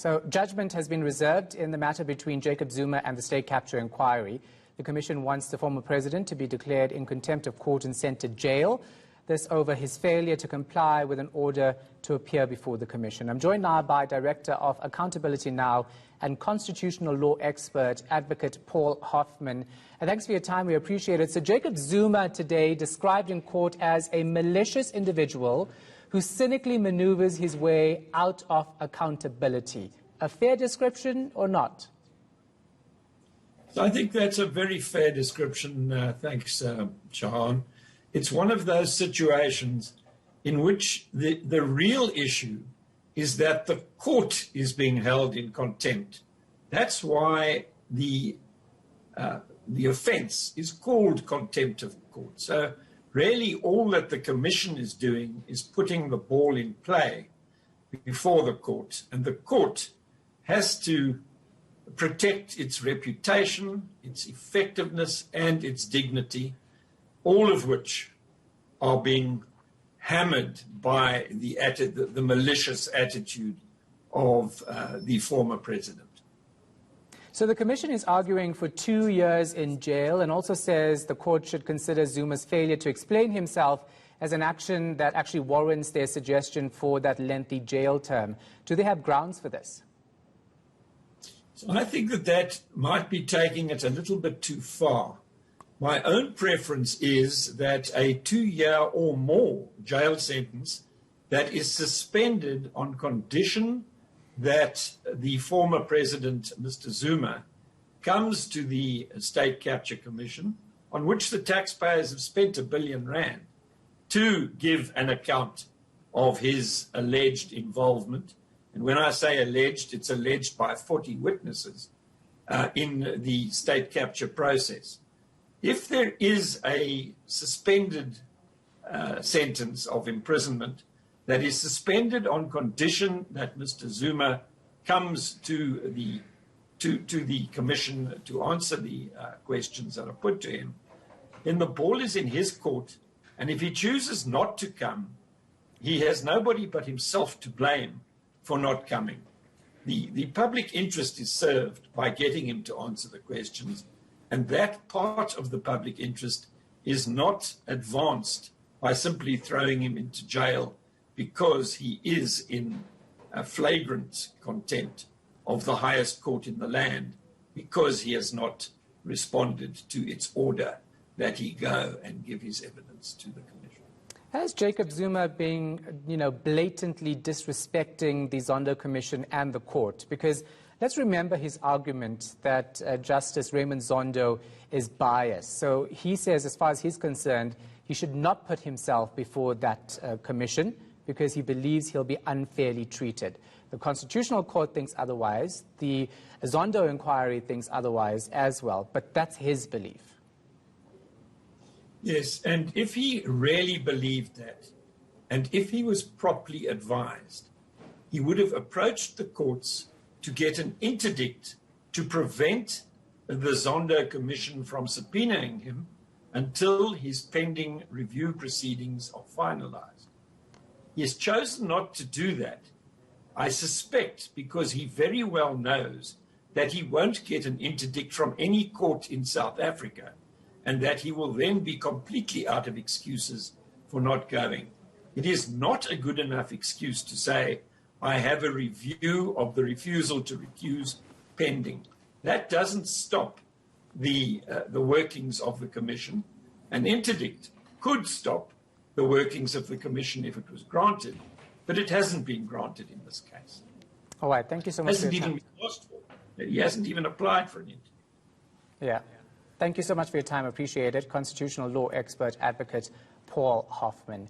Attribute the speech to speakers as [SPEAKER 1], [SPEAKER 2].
[SPEAKER 1] So judgment has been reserved in the matter between Jacob Zuma and the state capture inquiry. The commission wants the former president to be declared in contempt of court and sent to jail. This over his failure to comply with an order to appear before the commission. I'm joined now by Director of Accountability Now and constitutional law expert, Advocate Paul Hoffman. And thanks for your time. We appreciate it. So Jacob Zuma today described in court as a malicious individual who cynically maneuvers his way out of accountability. A fair description or not?
[SPEAKER 2] So I think that's a very fair description. Thanks, Shahan. It's one of those situations in which the real issue is that the court is being held in contempt. That's why the offence is called contempt of court. So really all that the commission is doing is putting the ball in play before the court, and the court has to protect its reputation, its effectiveness, and its dignity, all of which are being hammered by the malicious attitude of the former president.
[SPEAKER 1] So the commission is arguing for 2 years in jail and also says the court should consider Zuma's failure to explain himself as an action that actually warrants their suggestion for that lengthy jail term. Do they have grounds for this?
[SPEAKER 2] So I think that might be taking it a little bit too far. My own preference is that a 2-year or more jail sentence that is suspended on condition that the former president, Mr. Zuma, comes to the State Capture Commission, on which the taxpayers have spent R1 billion, to give an account of his alleged involvement. And when I say alleged, it's alleged by 40 witnesses in the state capture process. If there is a suspended sentence of imprisonment that is suspended on condition that Mr. Zuma comes to the commission to answer the questions that are put to him, then the ball is in his court. And if he chooses not to come, he has nobody but himself to blame for not coming. The public interest is served by getting him to answer the questions, and that part of the public interest is not advanced by simply throwing him into jail because he is in a flagrant contempt of the highest court in the land because he has not responded to its order that he go and give his evidence to the commission.
[SPEAKER 1] Has Jacob Zuma been, blatantly disrespecting the Zondo Commission and the court? Because let's remember his argument that Justice Raymond Zondo is biased. So he says, as far as he's concerned, he should not put himself before that commission because he believes he'll be unfairly treated. The Constitutional Court thinks otherwise. The Zondo inquiry thinks otherwise as well. But that's his belief.
[SPEAKER 2] Yes, and if he really believed that, and if he was properly advised, he would have approached the courts to get an interdict to prevent the Zondo Commission from subpoenaing him until his pending review proceedings are finalized. He has chosen not to do that, I suspect, because he very well knows that he won't get an interdict from any court in South Africa, and that he will then be completely out of excuses for not going. It is not a good enough excuse to say, I have a review of the refusal to recuse pending. That doesn't stop the workings of the commission. An interdict could stop the workings of the commission if it was granted, but it hasn't been granted in this case.
[SPEAKER 1] All right, thank you so much.
[SPEAKER 2] Hasn't even been asked for. He hasn't even applied for an interdict.
[SPEAKER 1] Yeah. Thank you so much for your time. Appreciate it. Constitutional law expert, advocate Paul Hoffman.